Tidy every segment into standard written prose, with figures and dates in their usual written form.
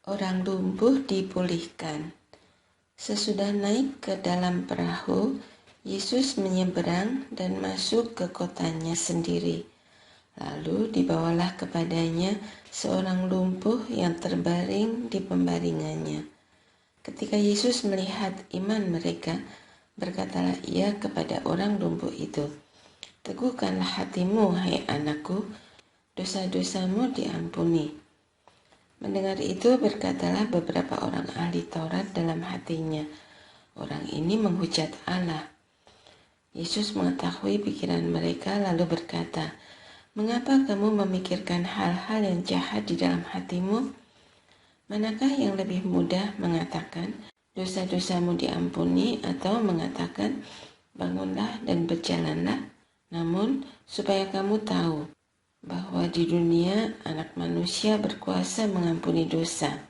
Orang lumpuh dipulihkan. Sesudah naik ke dalam perahu, Yesus menyeberang dan masuk ke kotanya sendiri. Lalu dibawalah kepadanya seorang lumpuh yang terbaring di pembaringannya. Ketika Yesus melihat iman mereka, berkatalah ia kepada orang lumpuh itu, "Teguhkanlah hatimu, hai anakku, dosa-dosamu diampuni." Mendengar itu berkatalah beberapa orang ahli Taurat dalam hatinya, "Orang ini menghujat Allah." Yesus mengetahui pikiran mereka lalu berkata, "Mengapa kamu memikirkan hal-hal yang jahat di dalam hatimu? Manakah yang lebih mudah mengatakan, dosa-dosamu diampuni, atau mengatakan, bangunlah dan berjalanlah? Namun, supaya kamu tahu bahwa di dunia Anak Manusia berkuasa mengampuni dosa."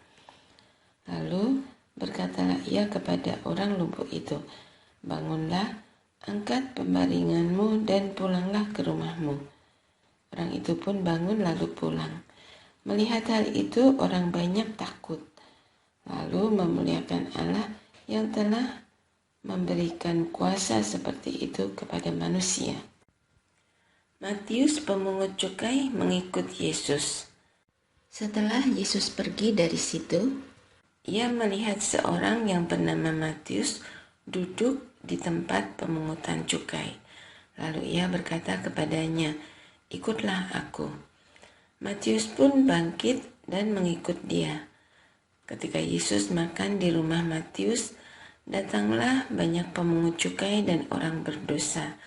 Lalu berkatalah ia kepada orang lumpuh itu, "Bangunlah, angkat pembaringanmu dan pulanglah ke rumahmu." Orang itu pun bangun lalu pulang. Melihat hal itu, orang banyak takut, lalu memuliakan Allah yang telah memberikan kuasa seperti itu kepada manusia. Matius pemungut cukai mengikut Yesus. Setelah Yesus pergi dari situ, ia melihat seorang yang bernama Matius duduk di tempat pemungutan cukai. Lalu ia berkata kepadanya, "Ikutlah aku." Matius pun bangkit dan mengikut dia. Ketika Yesus makan di rumah Matius, datanglah banyak pemungut cukai dan orang berdosa,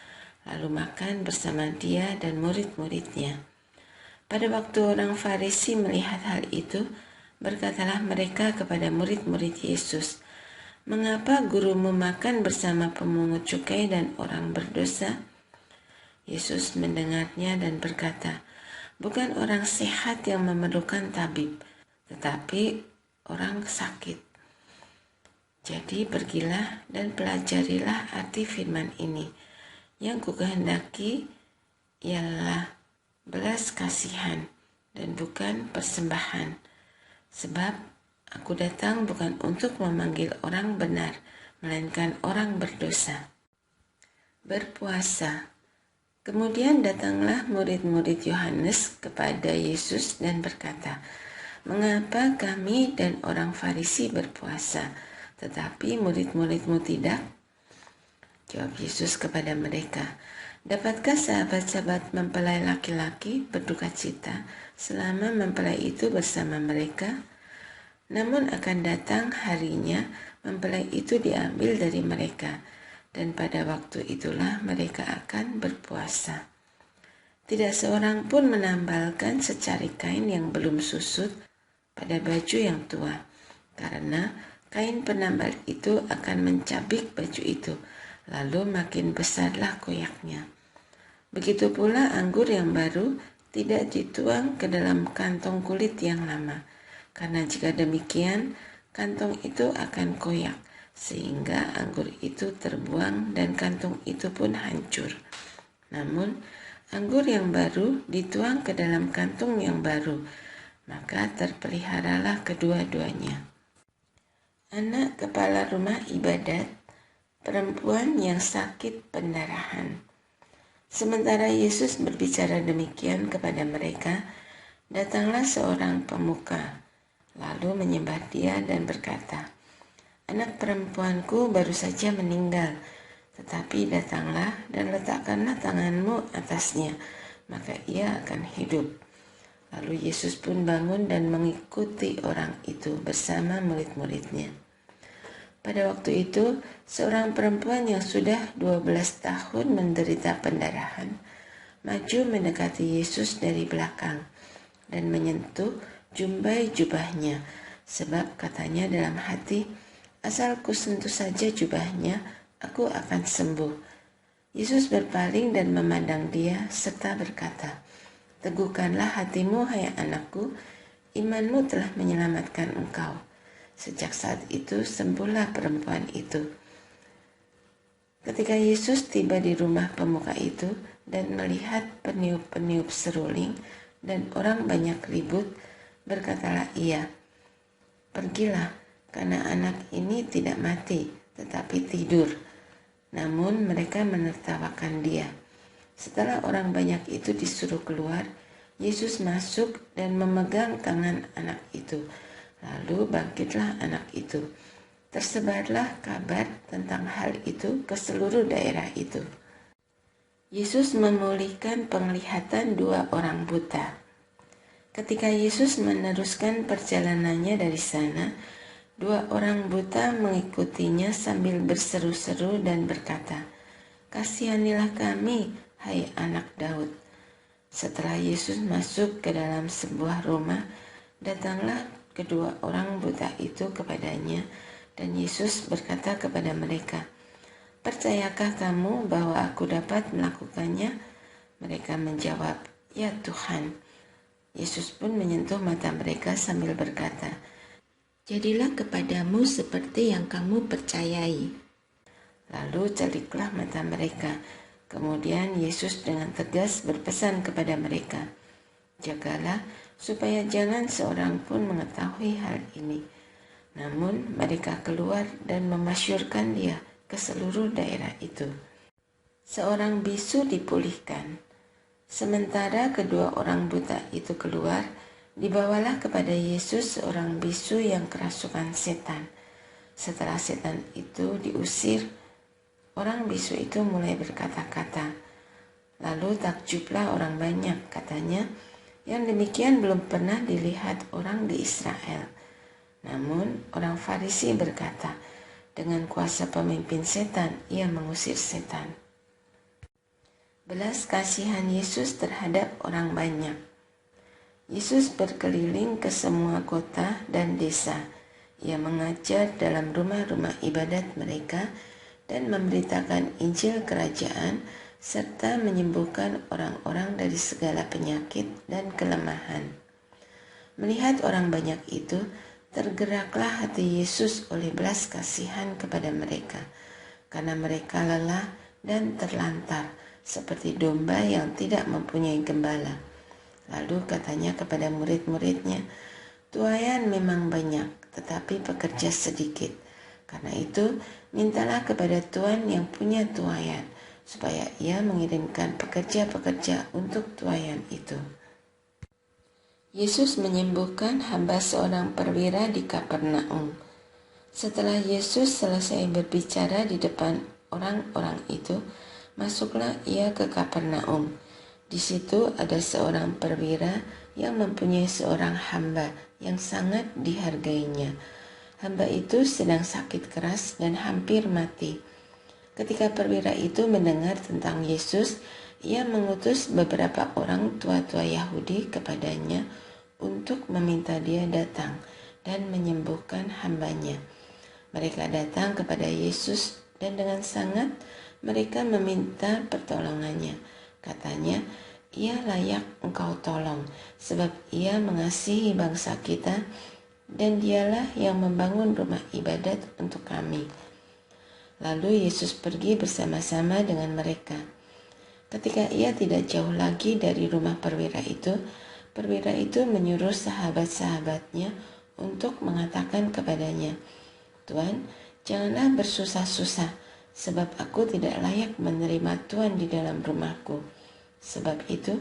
lalu makan bersama dia dan murid-muridnya. Pada waktu orang Farisi melihat hal itu, berkatalah mereka kepada murid-murid Yesus, "Mengapa gurumu makan bersama pemungut cukai dan orang berdosa?" Yesus mendengarnya dan berkata, "Bukan orang sehat yang memerlukan tabib, tetapi orang sakit. Jadi pergilah dan pelajarilah arti firman ini. Yang kukehendaki ialah belas kasihan dan bukan persembahan. Sebab aku datang bukan untuk memanggil orang benar, melainkan orang berdosa." Berpuasa. Kemudian datanglah murid-murid Yohanes kepada Yesus dan berkata, "Mengapa kami dan orang Farisi berpuasa, tetapi murid-muridmu tidak?" Jawab Yesus kepada mereka, "Dapatkah sahabat-sahabat mempelai laki-laki berduka cita selama mempelai itu bersama mereka? Namun akan datang harinya mempelai itu diambil dari mereka, dan pada waktu itulah mereka akan berpuasa. Tidak seorang pun menambalkan secari kain yang belum susut pada baju yang tua, karena kain penambal itu akan mencabik baju itu, lalu makin besarlah koyaknya. Begitu pula anggur yang baru tidak dituang ke dalam kantong kulit yang lama, karena jika demikian kantong itu akan koyak, sehingga anggur itu terbuang dan kantong itu pun hancur. Namun anggur yang baru dituang ke dalam kantong yang baru, maka terpeliharalah kedua-duanya." Anak kepala rumah ibadat, perempuan yang sakit pendarahan. Sementara Yesus berbicara demikian kepada mereka, datanglah seorang pemuka, lalu menyembah dia dan berkata, "Anak perempuanku baru saja meninggal, tetapi datanglah dan letakkanlah tanganmu atasnya, maka ia akan hidup." Lalu Yesus pun bangun dan mengikuti orang itu bersama murid-muridnya. Pada waktu itu, seorang perempuan yang sudah 12 tahun menderita pendarahan, maju mendekati Yesus dari belakang dan menyentuh jumbai jubahnya, sebab katanya dalam hati, "Asal kusentuh saja jubahnya, aku akan sembuh." Yesus berpaling dan memandang dia serta berkata, "Teguhkanlah hatimu, hai anakku, imanmu telah menyelamatkan engkau." Sejak saat itu sembuhlah perempuan itu. Ketika Yesus tiba di rumah pemuka itu dan melihat peniup-peniup seruling dan orang banyak ribut, berkatalah ia, "Pergilah, karena anak ini tidak mati, tetapi tidur." Namun mereka menertawakan dia. Setelah orang banyak itu disuruh keluar, Yesus masuk dan memegang tangan anak itu. Lalu bangkitlah anak itu. Tersebarlah kabar tentang hal itu ke seluruh daerah itu. Yesus memulihkan penglihatan 2 orang buta. Ketika Yesus meneruskan perjalanannya dari sana, 2 orang buta mengikutinya sambil berseru-seru dan berkata, "Kasihanilah kami, hai anak Daud." Setelah Yesus masuk ke dalam sebuah rumah, datanglah kedua orang buta itu kepadanya, dan Yesus berkata kepada mereka, "Percayakah kamu bahwa aku dapat melakukannya?" Mereka menjawab, "Ya Tuhan." Yesus pun menyentuh mata mereka sambil berkata, "Jadilah kepadamu seperti yang kamu percayai." Lalu celiklah mata mereka. Kemudian Yesus dengan tegas berpesan kepada mereka, "Jagalah supaya jangan seorang pun mengetahui hal ini." Namun mereka keluar dan memasyurkan dia ke seluruh daerah itu. Seorang bisu dipulihkan. Sementara kedua orang buta itu keluar, dibawalah kepada Yesus seorang bisu yang kerasukan setan. Setelah setan itu diusir, orang bisu itu mulai berkata-kata. Lalu takjublah orang banyak, katanya, "Yang demikian belum pernah dilihat orang di Israel." Namun orang Farisi berkata, "Dengan kuasa pemimpin setan, ia mengusir setan." Belas kasihan Yesus terhadap orang banyak. Yesus berkeliling ke semua kota dan desa. Ia mengajar dalam rumah-rumah ibadat mereka dan memberitakan Injil Kerajaan serta menyembuhkan orang-orang dari segala penyakit dan kelemahan. Melihat orang banyak itu, tergeraklah hati Yesus oleh belas kasihan kepada mereka, karena mereka lelah dan terlantar, seperti domba yang tidak mempunyai gembala. Lalu katanya kepada murid-muridnya, "Tuaian memang banyak, tetapi pekerja sedikit. Karena itu, mintalah kepada Tuhan yang punya tuaian, supaya ia mengirimkan pekerja-pekerja untuk tuaian itu." Yesus menyembuhkan hamba seorang perwira di Kapernaum. Setelah Yesus selesai berbicara di depan orang-orang itu, masuklah ia ke Kapernaum. Di situ ada seorang perwira yang mempunyai seorang hamba yang sangat dihargainya. Hamba itu sedang sakit keras dan hampir mati. Ketika perwira itu mendengar tentang Yesus, ia mengutus beberapa orang tua-tua Yahudi kepadanya untuk meminta dia datang dan menyembuhkan hambanya. Mereka datang kepada Yesus dan dengan sangat mereka meminta pertolongannya. Katanya, "Ia layak engkau tolong, sebab ia mengasihi bangsa kita dan dialah yang membangun rumah ibadat untuk kami." Lalu Yesus pergi bersama-sama dengan mereka. Ketika ia tidak jauh lagi dari rumah perwira itu menyuruh sahabat-sahabatnya untuk mengatakan kepadanya, "Tuan, janganlah bersusah-susah, sebab aku tidak layak menerima Tuan di dalam rumahku. Sebab itu,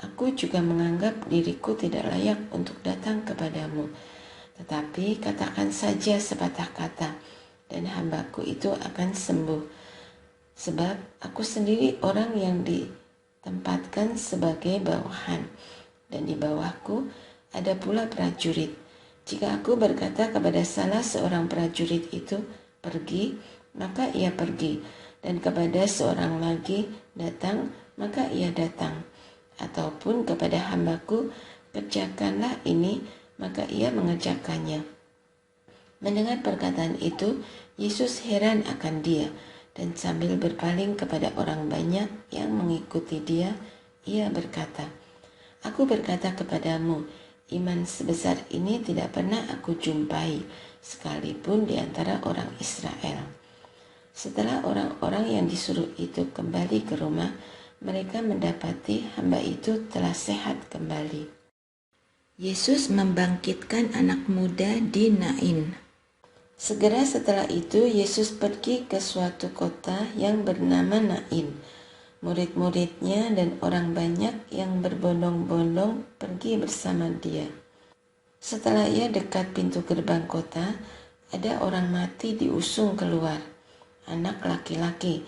aku juga menganggap diriku tidak layak untuk datang kepadamu. Tetapi katakan saja sepatah kata, dan hambaku itu akan sembuh. Sebab aku sendiri orang yang ditempatkan sebagai bawahan, dan di bawahku ada pula prajurit. Jika aku berkata kepada salah seorang prajurit itu, 'Pergi,' maka ia pergi, dan kepada seorang lagi, 'Datang,' maka ia datang. Ataupun kepada hambaku, 'Kerjakanlah ini,' maka ia mengerjakannya." Mendengar perkataan itu, Yesus heran akan dia, dan sambil berpaling kepada orang banyak yang mengikuti dia, ia berkata, "Aku berkata kepadamu, iman sebesar ini tidak pernah aku jumpai, sekalipun di antara orang Israel." Setelah orang-orang yang disuruh itu kembali ke rumah, mereka mendapati hamba itu telah sehat kembali. Yesus membangkitkan anak muda di Nain. Segera setelah itu, Yesus pergi ke suatu kota yang bernama Nain. Murid-muridnya dan orang banyak yang berbondong-bondong pergi bersama dia. Setelah ia dekat pintu gerbang kota, ada orang mati diusung keluar. Anak laki-laki,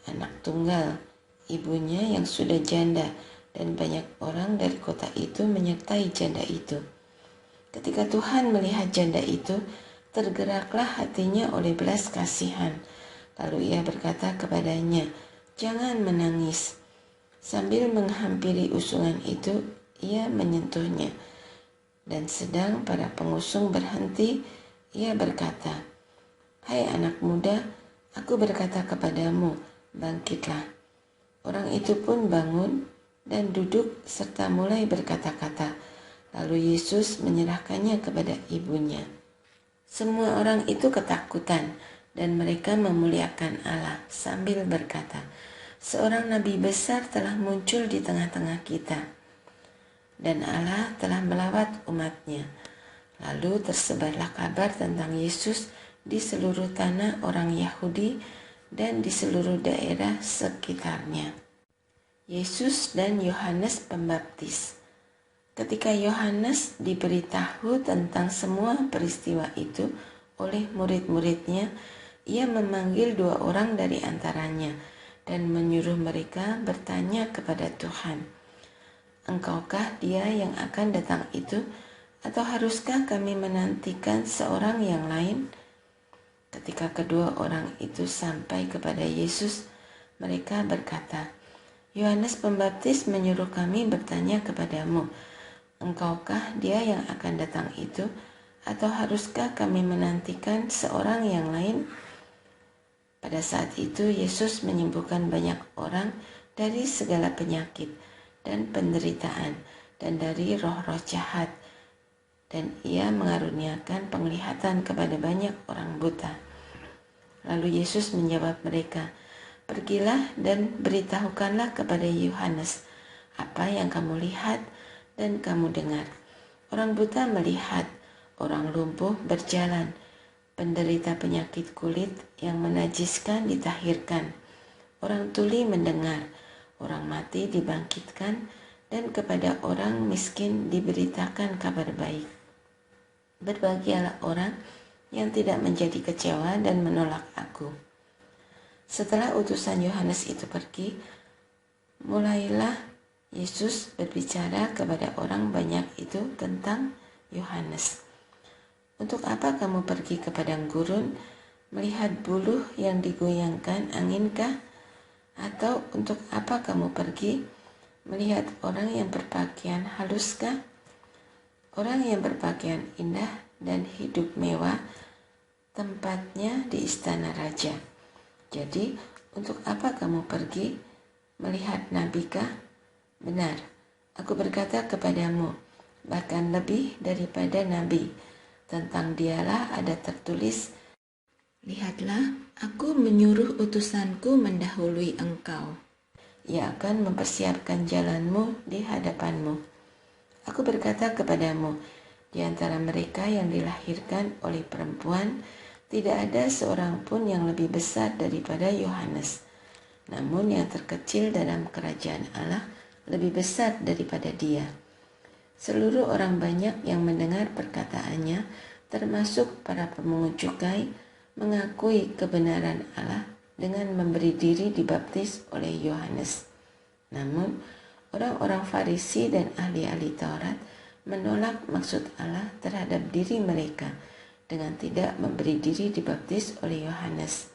anak tunggal, ibunya yang sudah janda, dan banyak orang dari kota itu menyertai janda itu. Ketika Tuhan melihat janda itu, tergeraklah hatinya oleh belas kasihan. Lalu ia berkata kepadanya, "Jangan menangis." Sambil menghampiri usungan itu, ia menyentuhnya. Dan sedang para pengusung berhenti, ia berkata, "Hai anak muda, aku berkata kepadamu, bangkitlah." Orang itu pun bangun dan duduk serta mulai berkata-kata. Lalu Yesus menyerahkannya kepada ibunya. Semua orang itu ketakutan dan mereka memuliakan Allah sambil berkata, "Seorang nabi besar telah muncul di tengah-tengah kita, dan Allah telah melawat umat-Nya." Lalu tersebarlah kabar tentang Yesus di seluruh tanah orang Yahudi dan di seluruh daerah sekitarnya. Yesus dan Yohanes Pembaptis. Ketika Yohanes diberitahu tentang semua peristiwa itu oleh murid-muridnya, ia memanggil 2 orang dari antaranya dan menyuruh mereka bertanya kepada Tuhan, "Engkaukah Dia yang akan datang itu, atau haruskah kami menantikan seorang yang lain?" Ketika kedua orang itu sampai kepada Yesus, mereka berkata, "Yohanes Pembaptis menyuruh kami bertanya kepadamu, Engkaukah Dia yang akan datang itu, atau haruskah kami menantikan seorang yang lain?" Pada saat itu Yesus menyembuhkan banyak orang dari segala penyakit dan penderitaan dan dari roh-roh jahat, dan ia mengaruniakan penglihatan kepada banyak orang buta. Lalu Yesus menjawab mereka, "Pergilah dan beritahukanlah kepada Yohanes apa yang kamu lihat dan kamu dengar. Orang buta melihat, orang lumpuh berjalan, penderita penyakit kulit yang menajiskan ditahirkan, orang tuli mendengar, orang mati dibangkitkan, dan kepada orang miskin diberitakan kabar baik. Berbahagialah orang yang tidak menjadi kecewa dan menolak aku." Setelah utusan Yohanes itu pergi, mulailah Yesus berbicara kepada orang banyak itu tentang Yohanes. "Untuk apa kamu pergi ke padang gurun, melihat buluh yang digoyangkan anginkah? Atau untuk apa kamu pergi, melihat orang yang berpakaian haluskah? Orang yang berpakaian indah dan hidup mewah, tempatnya di istana raja. Jadi, untuk apa kamu pergi, melihat nabikah? Benar, aku berkata kepadamu, bahkan lebih daripada nabi. Tentang dialah ada tertulis, 'Lihatlah, aku menyuruh utusanku mendahului engkau. Ia akan mempersiapkan jalanmu di hadapanmu.' Aku berkata kepadamu, di antara mereka yang dilahirkan oleh perempuan, tidak ada seorang pun yang lebih besar daripada Yohanes. Namun yang terkecil dalam kerajaan Allah lebih besar daripada dia." Seluruh orang banyak yang mendengar perkataannya, termasuk para pemungut cukai, mengakui kebenaran Allah dengan memberi diri dibaptis oleh Yohanes. Namun, orang-orang Farisi dan ahli-ahli Taurat menolak maksud Allah terhadap diri mereka dengan tidak memberi diri dibaptis oleh Yohanes.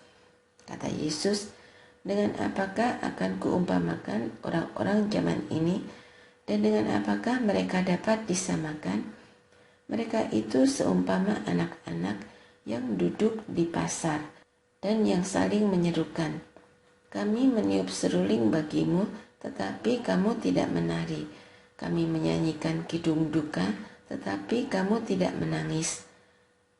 Kata Yesus, "Dengan apakah akan kuumpamakan orang-orang zaman ini, dan dengan apakah mereka dapat disamakan? Mereka itu seumpama anak-anak yang duduk di pasar dan yang saling menyerukan, 'Kami meniup seruling bagimu, tetapi kamu tidak menari. Kami menyanyikan kidung duka, tetapi kamu tidak menangis.'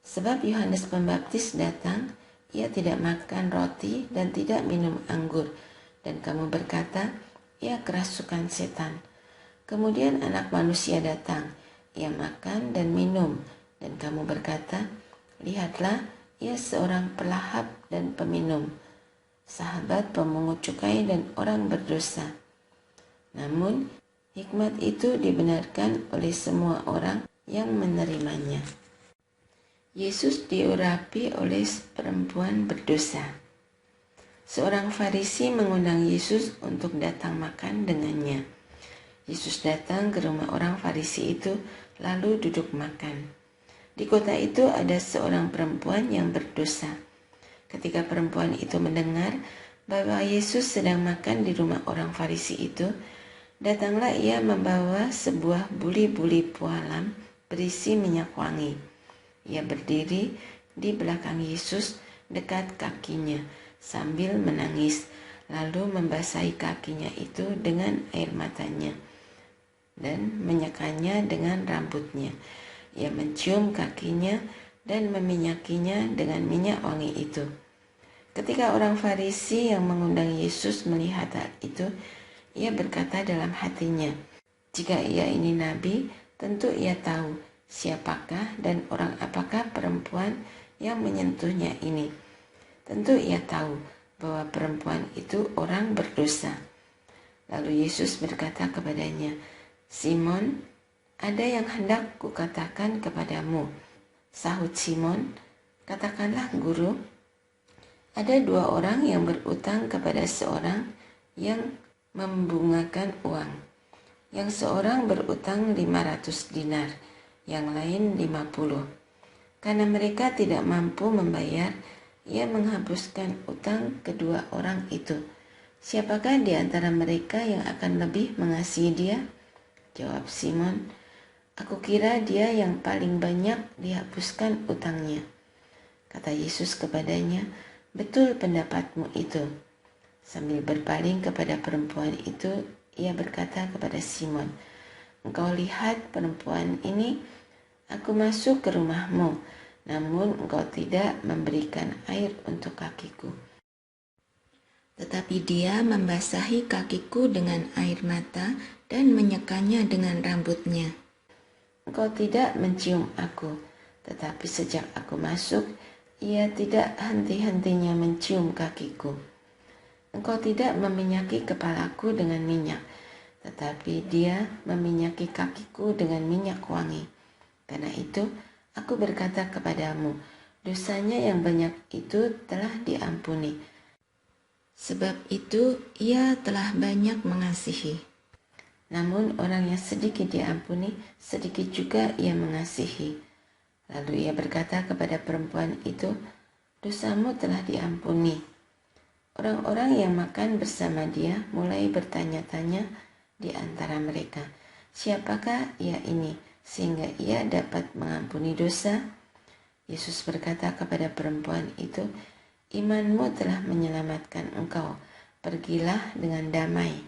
Sebab Yohanes Pembaptis datang, ia tidak makan roti dan tidak minum anggur, dan kamu berkata, ia kerasukan setan. Kemudian Anak Manusia datang, ia makan dan minum, dan kamu berkata, lihatlah, ia seorang pelahap dan peminum, sahabat pemungut cukai dan orang berdosa. Namun, hikmat itu dibenarkan oleh semua orang yang menerimanya. Yesus diurapi oleh perempuan berdosa. Seorang Farisi mengundang Yesus untuk datang makan dengannya. Yesus datang ke rumah orang Farisi itu, lalu duduk makan. Di kota itu ada seorang perempuan yang berdosa. Ketika perempuan itu mendengar bahwa Yesus sedang makan di rumah orang Farisi itu, datanglah ia membawa sebuah buli-buli pualam berisi minyak wangi. Ia berdiri di belakang Yesus dekat kakinya sambil menangis, lalu membasahi kakinya itu dengan air matanya dan menyekanya dengan rambutnya. Ia mencium kakinya dan meminyakinya dengan minyak wangi itu. Ketika orang Farisi yang mengundang Yesus melihat hal itu, ia berkata dalam hatinya, jika ia ini nabi, tentu ia tahu siapakah dan orang apakah perempuan yang menyentuhnya ini. Tentu ia tahu bahwa perempuan itu orang berdosa. Lalu Yesus berkata kepadanya, Simon, ada yang hendak kukatakan kepadamu. Sahut Simon, katakanlah guru. Ada 2 orang yang berutang kepada seorang yang membungakan uang. Yang seorang berutang 500 dinar, yang lain 50. Karena mereka tidak mampu membayar, ia menghapuskan utang kedua orang itu. Siapakah di antara mereka yang akan lebih mengasihi dia? Jawab Simon, aku kira dia yang paling banyak dihapuskan utangnya. Kata Yesus kepadanya, betul pendapatmu itu. Sambil berpaling kepada perempuan itu, ia berkata kepada Simon, engkau lihat perempuan ini, aku masuk ke rumahmu, namun engkau tidak memberikan air untuk kakiku. Tetapi dia membasahi kakiku dengan air mata dan menyekanya dengan rambutnya. Engkau tidak mencium aku, tetapi sejak aku masuk, ia tidak henti-hentinya mencium kakiku. Engkau tidak meminyaki kepalaku dengan minyak, tetapi dia meminyaki kakiku dengan minyak wangi. Karena itu, aku berkata kepadamu, dosanya yang banyak itu telah diampuni. Sebab itu ia telah banyak mengasihi. Namun orang yang sedikit diampuni, sedikit juga ia mengasihi. Lalu ia berkata kepada perempuan itu, dosamu telah diampuni. Orang-orang yang makan bersama dia mulai bertanya-tanya di antara mereka, siapakah ia ini sehingga ia dapat mengampuni dosa? Yesus berkata kepada perempuan itu, imanmu telah menyelamatkan engkau, pergilah dengan damai.